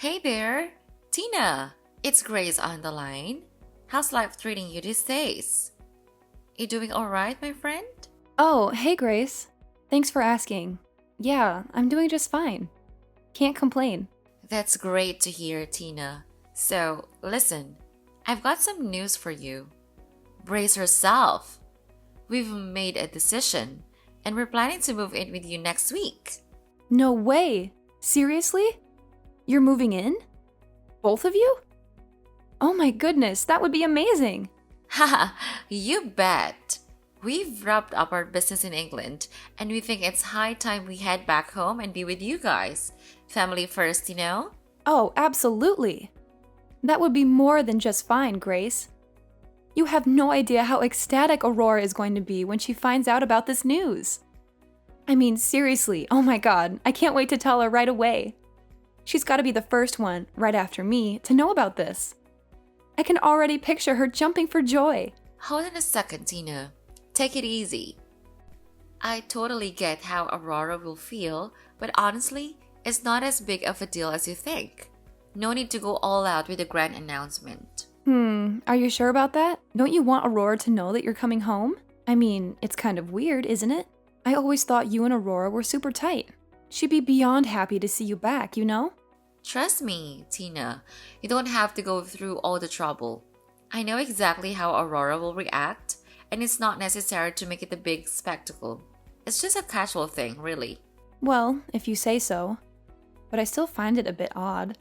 Hey there, Tina. It's Grace on the line. How's life treating you these days? You doing alright, my friend? Oh, hey Grace. Thanks for asking. Yeah, I'm doing just fine. Can't complain. That's great to hear, Tina. So, listen, I've got some news for you. Brace yourself. We've made a decision, and we're planning to move in with you next week. No way! Seriously? You're moving in? Both of you? Oh my goodness, that would be amazing! Haha, you bet. We've wrapped up our business in England, and we think it's high time we head back home and be with you guys. Family first, you know? Oh, absolutely! That would be more than just fine, Grace. You have no idea how ecstatic Aurora is going to be when she finds out about this news. I mean, seriously, oh my god, I can't wait to tell her right away. She's got to be the first one, right after me, to know about this. I can already picture her jumping for joy. Hold on a second, Tina. Take it easy. I totally get how Aurora will feel, but honestly, it's not as big of a deal as you think. No need to go all out with a grand announcement. Are you sure about that? Don't you want Aurora to know that you're coming home? I mean, it's kind of weird, isn't it? I always thought you and Aurora were super tight. She'd be beyond happy to see you back, you know? Trust me, Tina. You don't have to go through all the trouble. I know exactly how Aurora will react, and it's not necessary to make it a big spectacle. It's just a casual thing, really. Well, if you say so. But I still find it a bit odd.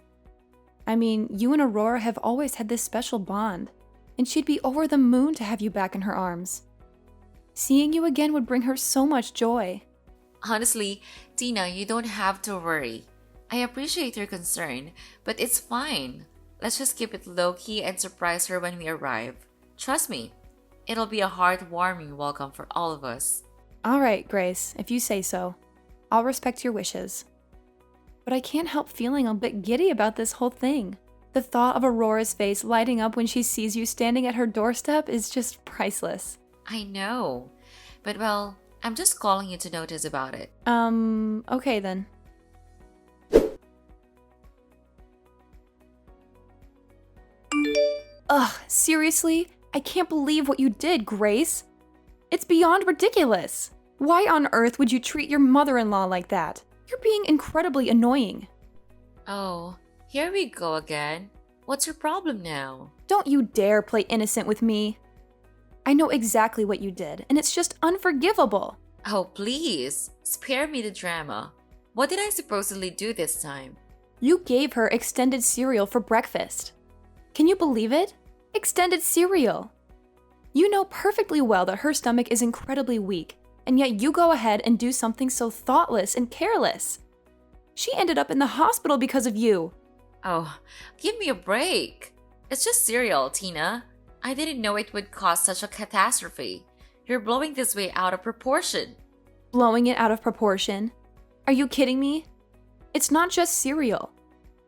I mean, you and Aurora have always had this special bond, and she'd be over the moon to have you back in her arms. Seeing you again would bring her so much joy. Honestly, Tina, you don't have to worry. I appreciate your concern, but it's fine. Let's just keep it low-key and surprise her when we arrive. Trust me, it'll be a heartwarming welcome for all of us. Alright, Grace, if you say so. I'll respect your wishes. But I can't help feeling a bit giddy about this whole thing. The thought of Aurora's face lighting up when she sees you standing at her doorstep is just priceless. I know, but well, I'm just calling you to notice about it. Okay then. Ugh, seriously? I can't believe what you did, Grace. It's beyond ridiculous. Why on earth would you treat your mother-in-law like that? You're being incredibly annoying. Oh, here we go again. What's your problem now? Don't you dare play innocent with me. I know exactly what you did, and it's just unforgivable. Oh, please, spare me the drama. What did I supposedly do this time? You gave her extended cereal for breakfast. Can you believe it? Extended cereal. You know perfectly well that her stomach is incredibly weak, and yet you go ahead and do something so thoughtless and careless. She ended up in the hospital because of you. Oh, give me a break. It's just cereal, Tina. I didn't know it would cause such a catastrophe. You're blowing this way out of proportion. Blowing it out of proportion? Are you kidding me? It's not just cereal.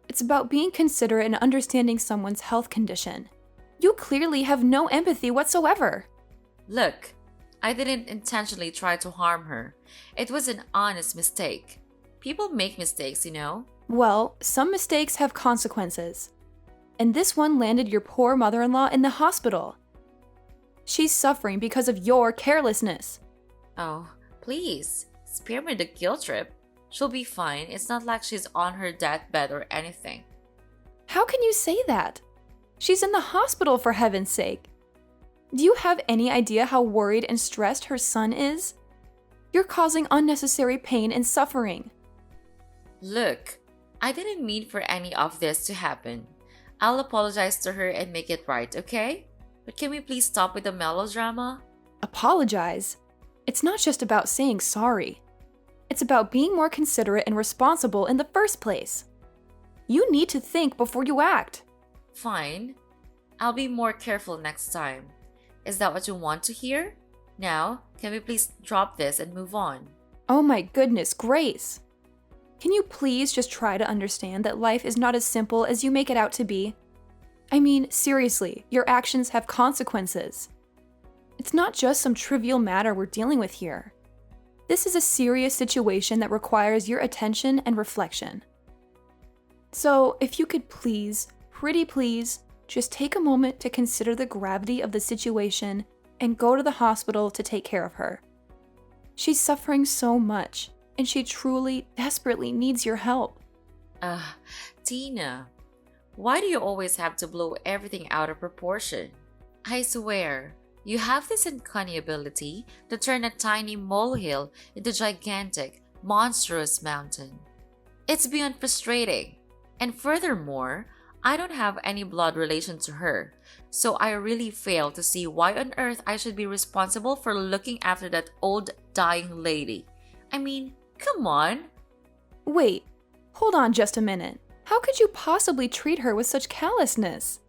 It's about being considerate and understanding someone's health condition. You clearly have no empathy whatsoever. Look, I didn't intentionally try to harm her. It was an honest mistake. People make mistakes, you know? Well, some mistakes have consequences. And this one landed your poor mother-in-law in the hospital. She's suffering because of your carelessness. Oh, please, spare me the guilt trip. She'll be fine. It's not like she's on her deathbed or anything. How can you say that? She's in the hospital, for heaven's sake. Do you have any idea how worried and stressed her son is? You're causing unnecessary pain and suffering. Look, I didn't mean for any of this to happen. I'll apologize to her and make it right, okay? But can we please stop with the melodrama? Apologize? It's not just about saying sorry. It's about being more considerate and responsible in the first place. You need to think before you act. Fine. I'll be more careful next time. Is that what you want to hear? Now, can we please drop this and move on? Oh my goodness, Grace. Can you please just try to understand that life is not as simple as you make it out to be? I mean, seriously, your actions have consequences. It's not just some trivial matter we're dealing with here. This is a serious situation that requires your attention and reflection. So, if you could please, pretty please, just take a moment to consider the gravity of the situation and go to the hospital to take care of her. She's suffering so much, and she truly, desperately needs your help. Tina, why do you always have to blow everything out of proportion? I swear, you have this uncanny ability to turn a tiny molehill into a gigantic, monstrous mountain. It's beyond frustrating. And furthermore, I don't have any blood relation to her, so I really fail to see why on earth I should be responsible for looking after that old dying lady. I mean, come on. Wait, hold on just a minute. How could you possibly treat her with such callousness?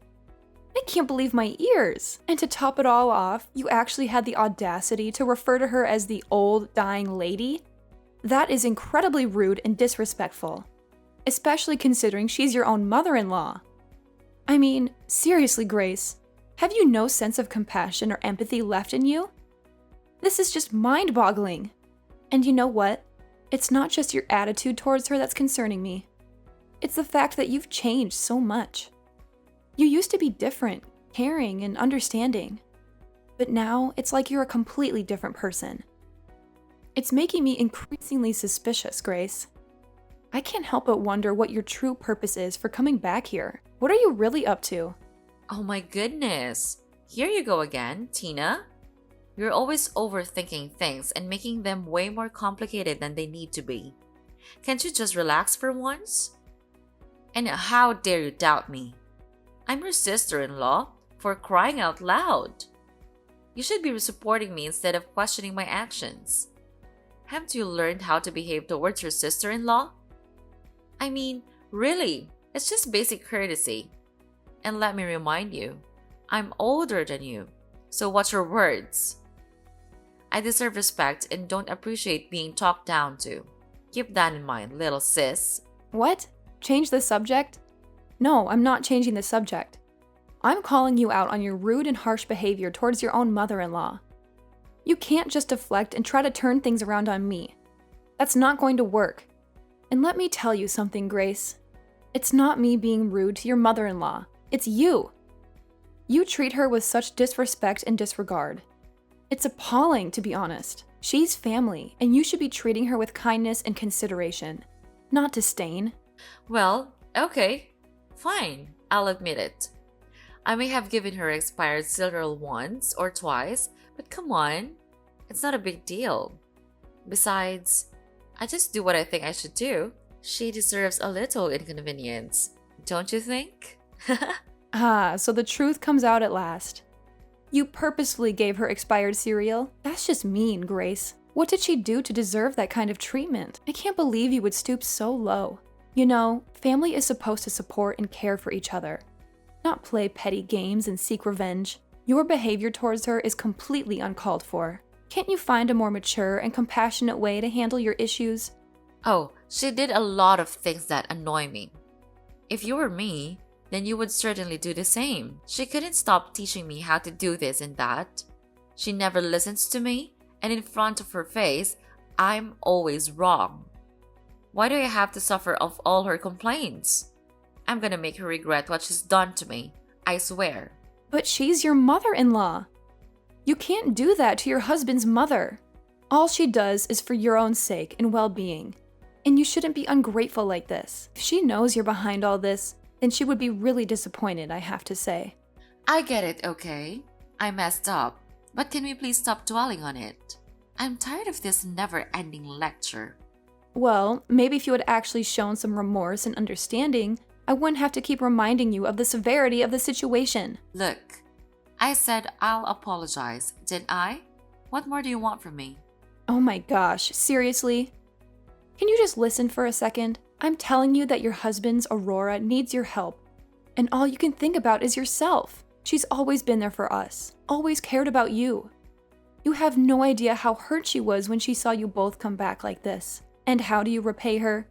I can't believe my ears. And to top it all off, you actually had the audacity to refer to her as the old dying lady? That is incredibly rude and disrespectful, especially considering she's your own mother-in-law. I mean, seriously, Grace, have you no sense of compassion or empathy left in you? This is just mind-boggling. And you know what? It's not just your attitude towards her that's concerning me. It's the fact that you've changed so much. You used to be different, caring, and understanding. But now, it's like you're a completely different person. It's making me increasingly suspicious, Grace. I can't help but wonder what your true purpose is for coming back here. What are you really up to? Oh my goodness. Here you go again, Tina. You're always overthinking things and making them way more complicated than they need to be. Can't you just relax for once? And how dare you doubt me? I'm your sister-in-law, for crying out loud. You should be supporting me instead of questioning my actions. Haven't you learned how to behave towards your sister-in-law? I mean, really, it's just basic courtesy. And let me remind you, I'm older than you, so watch your words. I deserve respect and don't appreciate being talked down to. Keep that in mind, little sis. What? Change the subject? No, I'm not changing the subject. I'm calling you out on your rude and harsh behavior towards your own mother-in-law. You can't just deflect and try to turn things around on me. That's not going to work. And let me tell you something, Grace. It's not me being rude to your mother-in-law. It's you. You treat her with such disrespect and disregard. It's appalling, to be honest. She's family, and you should be treating her with kindness and consideration, not disdain. Well, okay. Fine, I'll admit it. I may have given her expired cereal once or twice, but come on, it's not a big deal. Besides, I just do what I think I should do. She deserves a little inconvenience, don't you think? So the truth comes out at last. You purposefully gave her expired cereal? That's just mean, Grace. What did she do to deserve that kind of treatment? I can't believe you would stoop so low. You know, family is supposed to support and care for each other, not play petty games and seek revenge. Your behavior towards her is completely uncalled for. Can't you find a more mature and compassionate way to handle your issues? Oh, she did a lot of things that annoy me. If you were me, then you would certainly do the same. She couldn't stop teaching me how to do this and that. She never listens to me, and in front of her face, I'm always wrong. Why do I have to suffer of all her complaints? I'm gonna make her regret what she's done to me, I swear. But she's your mother-in-law. You can't do that to your husband's mother. All she does is for your own sake and well-being. And you shouldn't be ungrateful like this. If she knows you're behind all this, then she would be really disappointed, I have to say. I get it, okay? I messed up. But can we please stop dwelling on it? I'm tired of this never-ending lecture. Well, maybe if you had actually shown some remorse and understanding, I wouldn't have to keep reminding you of the severity of the situation. Look, I said I'll apologize, didn't I? What more do you want from me? Oh my gosh, seriously? Can you just listen for a second? I'm telling you that your husband's Aurora needs your help, and all you can think about is yourself. She's always been there for us, always cared about you. You have no idea how hurt she was when she saw you both come back like this. And how do you repay her?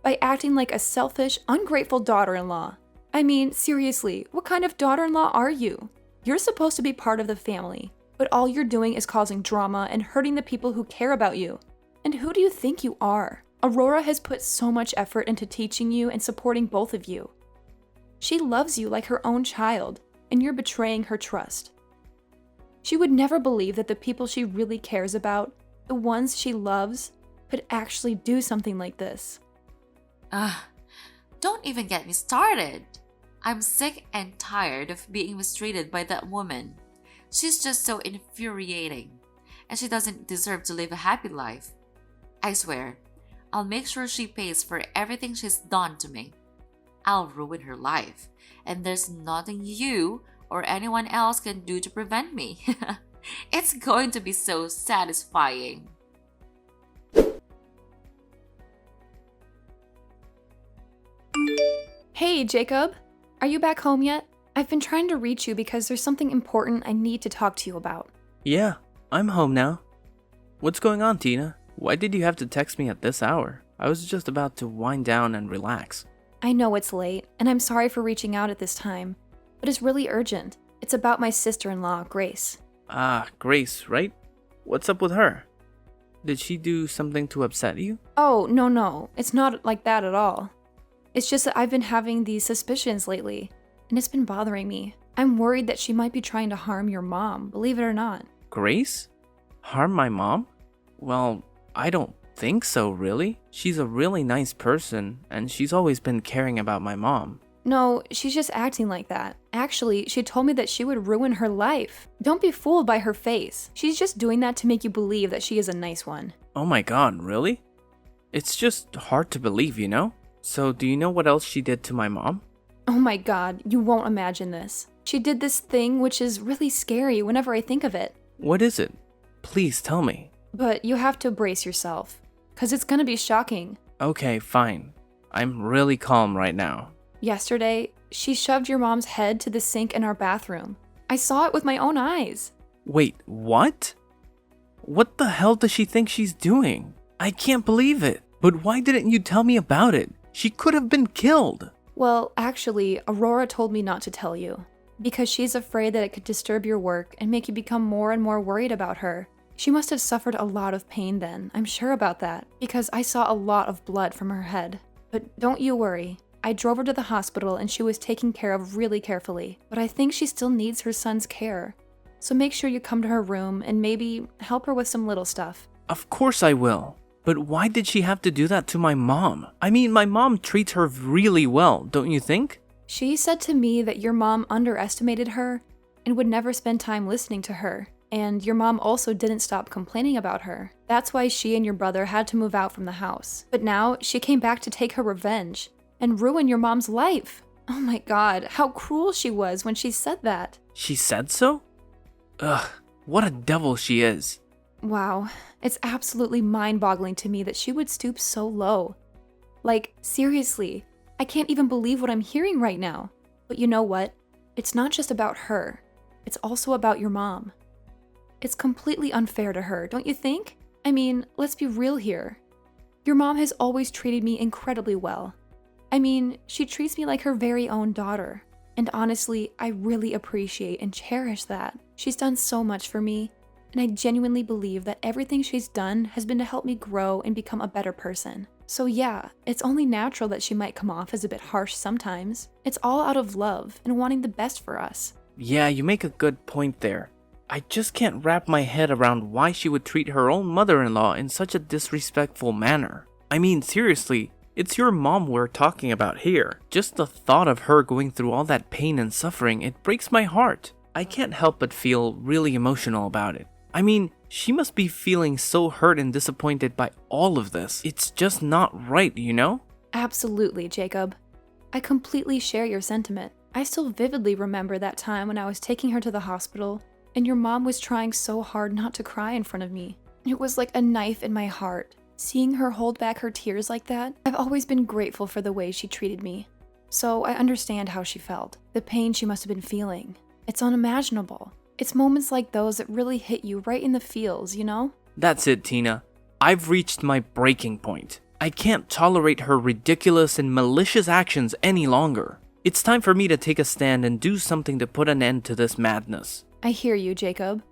By acting like a selfish, ungrateful daughter-in-law. I mean, seriously, what kind of daughter-in-law are you? You're supposed to be part of the family, but all you're doing is causing drama and hurting the people who care about you. And who do you think you are? Aurora has put so much effort into teaching you and supporting both of you. She loves you like her own child, and you're betraying her trust. She would never believe that the people she really cares about, the ones she loves, could actually do something like this. Don't even get me started. I'm sick and tired of being mistreated by that woman. She's just so infuriating, and she doesn't deserve to live a happy life. I swear, I'll make sure she pays for everything she's done to me. I'll ruin her life, and there's nothing you or anyone else can do to prevent me. It's going to be so satisfying. Hey, Jacob. Are you back home yet? I've been trying to reach you because there's something important I need to talk to you about. Yeah, I'm home now. What's going on, Tina? Why did you have to text me at this hour? I was just about to wind down and relax. I know it's late, and I'm sorry for reaching out at this time, but it's really urgent. It's about my sister-in-law, Grace. Ah, Grace, right? What's up with her? Did she do something to upset you? Oh, no. It's not like that at all. It's just that I've been having these suspicions lately, and it's been bothering me. I'm worried that she might be trying to harm your mom, believe it or not. Grace? Harm my mom? Well, I don't think so, really. She's a really nice person, and she's always been caring about my mom. No, she's just acting like that. Actually, she told me that she would ruin her life. Don't be fooled by her face. She's just doing that to make you believe that she is a nice one. Oh my god, really? It's just hard to believe, you know? So do you know what else she did to my mom? Oh my god, you won't imagine this. She did this thing which is really scary whenever I think of it. What is it? Please tell me. But you have to brace yourself, because it's gonna be shocking. Okay, fine. I'm really calm right now. Yesterday, she shoved your mom's head to the sink in our bathroom. I saw it with my own eyes. Wait, what? What the hell does she think she's doing? I can't believe it. But why didn't you tell me about it? She could have been killed. Well, actually, Aurora told me not to tell you, because she's afraid that it could disturb your work and make you become more and more worried about her. She must have suffered a lot of pain then, I'm sure about that, because I saw a lot of blood from her head. But don't you worry. I drove her to the hospital and she was taken care of really carefully, but I think she still needs her son's care. So make sure you come to her room and maybe help her with some little stuff. Of course I will. But why did she have to do that to my mom? I mean, my mom treats her really well, don't you think? She said to me that your mom underestimated her and would never spend time listening to her. And your mom also didn't stop complaining about her. That's why she and your brother had to move out from the house. But now she came back to take her revenge and ruin your mom's life. Oh my god, how cruel she was when she said that. She said so? Ugh, what a devil she is. Wow, it's absolutely mind-boggling to me that she would stoop so low. Like, seriously, I can't even believe what I'm hearing right now. But you know what? It's not just about her. It's also about your mom. It's completely unfair to her, don't you think? I mean, let's be real here. Your mom has always treated me incredibly well. I mean, she treats me like her very own daughter. And honestly, I really appreciate and cherish that. She's done so much for me, and I genuinely believe that everything she's done has been to help me grow and become a better person. So yeah, it's only natural that she might come off as a bit harsh sometimes. It's all out of love and wanting the best for us. Yeah, you make a good point there. I just can't wrap my head around why she would treat her own mother-in-law in such a disrespectful manner. I mean, seriously, it's your mom we're talking about here. Just the thought of her going through all that pain and suffering, it breaks my heart. I can't help but feel really emotional about it. I mean, she must be feeling so hurt and disappointed by all of this. It's just not right, you know? Absolutely, Jacob. I completely share your sentiment. I still vividly remember that time when I was taking her to the hospital, and your mom was trying so hard not to cry in front of me. It was like a knife in my heart. Seeing her hold back her tears like that, I've always been grateful for the way she treated me. So I understand how she felt. The pain she must have been feeling. It's unimaginable. It's moments like those that really hit you right in the feels, you know? That's it, Tina. I've reached my breaking point. I can't tolerate her ridiculous and malicious actions any longer. It's time for me to take a stand and do something to put an end to this madness. I hear you, Jacob.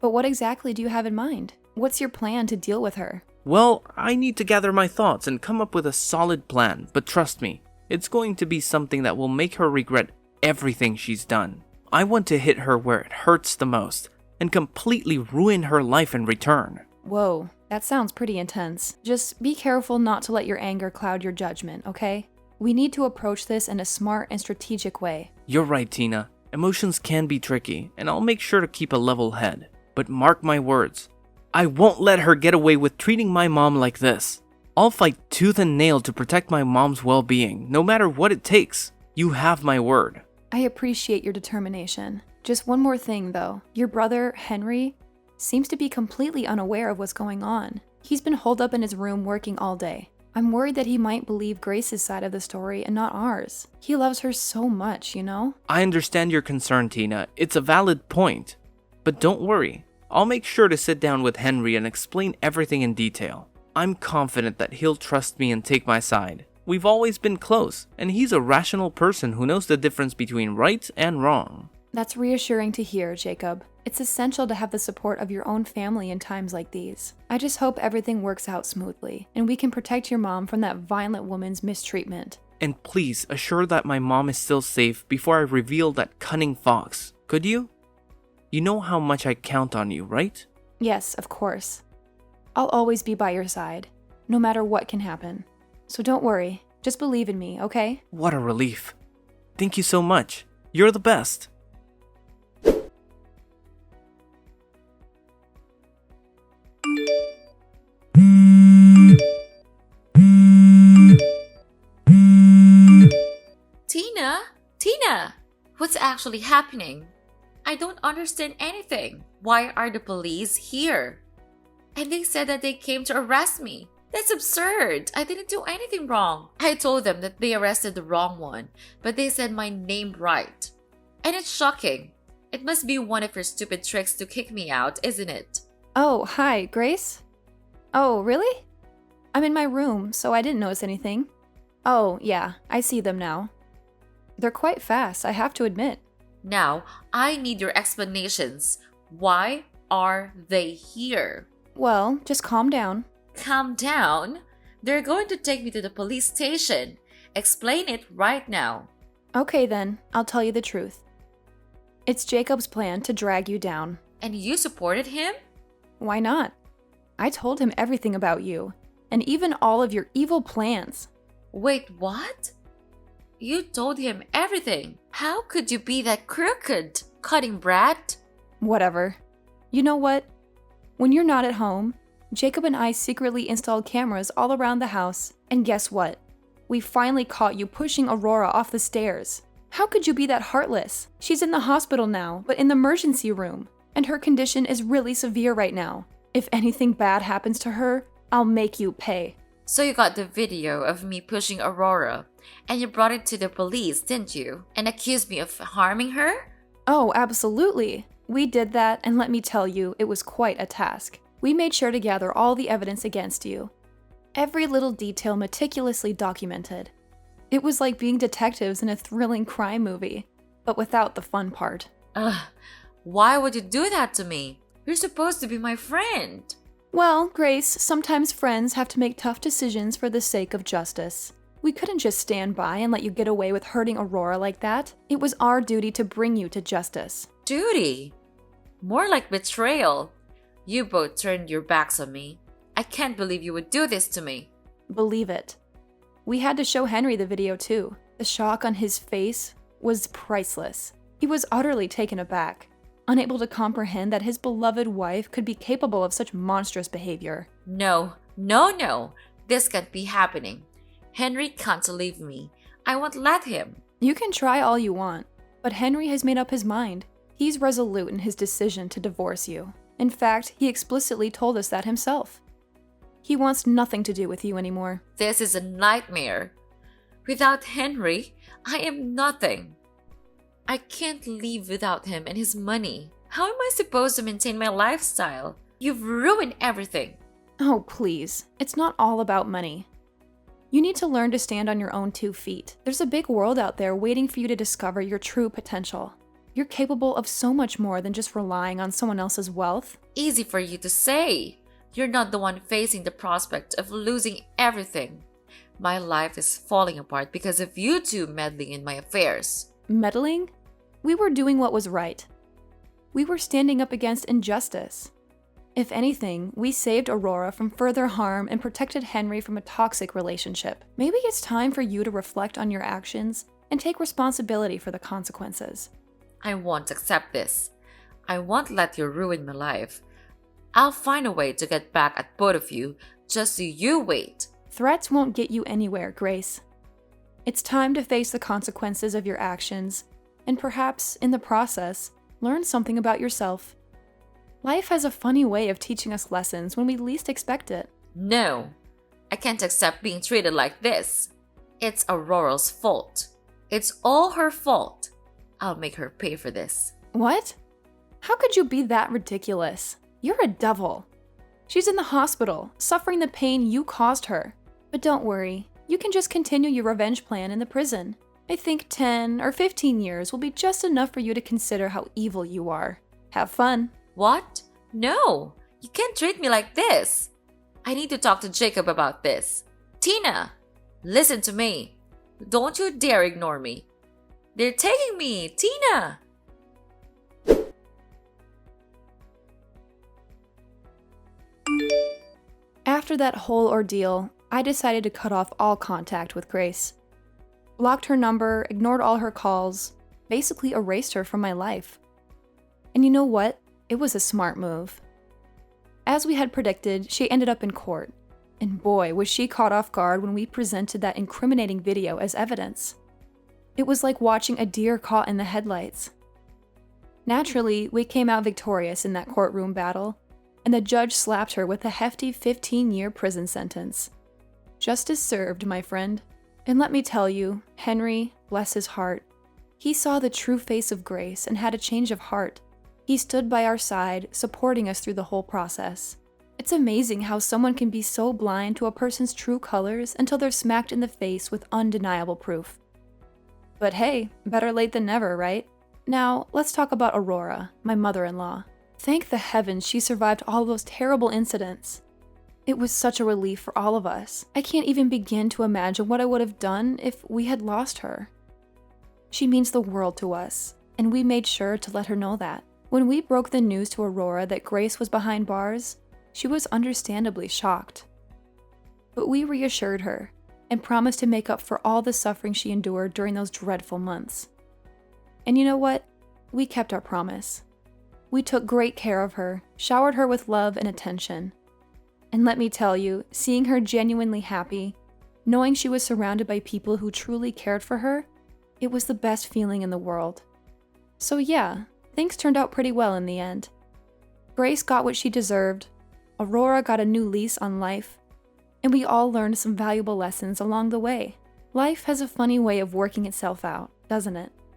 But what exactly do you have in mind? What's your plan to deal with her? Well, I need to gather my thoughts and come up with a solid plan, but trust me, it's going to be something that will make her regret everything she's done. I want to hit her where it hurts the most and completely ruin her life in return. Whoa, that sounds pretty intense. Just be careful not to let your anger cloud your judgment, okay? We need to approach this in a smart and strategic way. You're right, Tina. Emotions can be tricky, and I'll make sure to keep a level head. But mark my words, I won't let her get away with treating my mom like this. I'll fight tooth and nail to protect my mom's well-being, no matter what it takes. You have my word. I appreciate your determination. Just one more thing, though. Your brother, Henry, seems to be completely unaware of what's going on. He's been holed up in his room working all day. I'm worried that he might believe Grace's side of the story and not ours. He loves her so much, you know? I understand your concern, Tina. It's a valid point. But don't worry. I'll make sure to sit down with Henry and explain everything in detail. I'm confident that he'll trust me and take my side. We've always been close, and he's a rational person who knows the difference between right and wrong. That's reassuring to hear, Jacob. It's essential to have the support of your own family in times like these. I just hope everything works out smoothly, and we can protect your mom from that violent woman's mistreatment. And please assure that my mom is still safe before I reveal that cunning fox, could you? You know how much I count on you, right? Yes, of course. I'll always be by your side, no matter what can happen. So don't worry, just believe in me, okay? What a relief. Thank you so much. You're the best. Tina, what's actually happening? I don't understand anything. Why are the police here? And they said that they came to arrest me. That's absurd. I didn't do anything wrong. I told them that they arrested the wrong one, but they said my name right. And it's shocking. It must be one of your stupid tricks to kick me out, isn't it? Oh, hi, Grace? Oh, really? I'm in my room, so I didn't notice anything. Oh, yeah, I see them now. They're quite fast, I have to admit. Now, I need your explanations. Why are they here? Well, just calm down. Calm down. They're going to take me to the police station. Explain it right now. Okay then, I'll tell you the truth. It's Jacob's plan to drag you down. And you supported him? Why not? I told him everything about you, and even all of your evil plans. Wait, what? You told him everything. How could you be that crooked, cutting brat? Whatever. You know what? When you're not at home, Jacob and I secretly installed cameras all around the house, and guess what? We finally caught you pushing Aurora off the stairs. How could you be that heartless? She's in the hospital now, but in the emergency room, and her condition is really severe right now. If anything bad happens to her, I'll make you pay. So you got the video of me pushing Aurora, and you brought it to the police, didn't you? And accused me of harming her? Oh, absolutely. We did that, and let me tell you, it was quite a task. We made sure to gather all the evidence against you. Every little detail meticulously documented. It was like being detectives in a thrilling crime movie, but without the fun part. Ugh, why would you do that to me? You're supposed to be my friend. Well, Grace, sometimes friends have to make tough decisions for the sake of justice. We couldn't just stand by and let you get away with hurting Aurora like that. It was our duty to bring you to justice. Duty? More like betrayal. You both turned your backs on me. I can't believe you would do this to me. Believe it. We had to show Henry the video too. The shock on his face was priceless. He was utterly taken aback, unable to comprehend that his beloved wife could be capable of such monstrous behavior. No. This can't be happening. Henry can't leave me. I won't let him. You can try all you want, but Henry has made up his mind. He's resolute in his decision to divorce you. In fact, he explicitly told us that himself. He wants nothing to do with you anymore. This is a nightmare. Without Henry, I am nothing. I can't live without him and his money. How am I supposed to maintain my lifestyle? You've ruined everything. Oh, please. It's not all about money. You need to learn to stand on your own 2 feet. There's a big world out there waiting for you to discover your true potential. You're capable of so much more than just relying on someone else's wealth. Easy for you to say. You're not the one facing the prospect of losing everything. My life is falling apart because of you two meddling in my affairs. Meddling? We were doing what was right. We were standing up against injustice. If anything, we saved Aurora from further harm and protected Henry from a toxic relationship. Maybe it's time for you to reflect on your actions and take responsibility for the consequences. I won't accept this. I won't let you ruin my life. I'll find a way to get back at both of you, just so you wait. Threats won't get you anywhere, Grace. It's time to face the consequences of your actions, and perhaps, in the process, learn something about yourself. Life has a funny way of teaching us lessons when we least expect it. No, I can't accept being treated like this. It's Aurora's fault. It's all her fault. I'll make her pay for this. What? How could you be that ridiculous? You're a devil. She's in the hospital, suffering the pain you caused her. But don't worry, you can just continue your revenge plan in the prison. I think 10 or 15 years will be just enough for you to consider how evil you are. Have fun. What? No, you can't treat me like this. I need to talk to Jacob about this. Tina, listen to me. Don't you dare ignore me. They're taking me, Tina. After that whole ordeal, I decided to cut off all contact with Grace. Blocked her number, ignored all her calls, basically erased her from my life. And you know what? It was a smart move. As we had predicted, she ended up in court. And boy, was she caught off guard when we presented that incriminating video as evidence. It was like watching a deer caught in the headlights. Naturally, we came out victorious in that courtroom battle, and the judge slapped her with a hefty 15-year prison sentence. Justice served, my friend. And let me tell you, Henry, bless his heart, he saw the true face of Grace and had a change of heart. He stood by our side, supporting us through the whole process. It's amazing how someone can be so blind to a person's true colors until they're smacked in the face with undeniable proof. But hey, better late than never, right? Now, let's talk about Aurora, my mother-in-law. Thank the heavens she survived all those terrible incidents. It was such a relief for all of us. I can't even begin to imagine what I would have done if we had lost her. She means the world to us, and we made sure to let her know that. When we broke the news to Aurora that Grace was behind bars, she was understandably shocked. But we reassured her and promised to make up for all the suffering she endured during those dreadful months. And you know what? We kept our promise. We took great care of her, showered her with love and attention. And let me tell you, seeing her genuinely happy, knowing she was surrounded by people who truly cared for her, it was the best feeling in the world. So yeah, things turned out pretty well in the end. Grace got what she deserved, Aurora got a new lease on life, and we all learned some valuable lessons along the way. Life has a funny way of working itself out, doesn't it?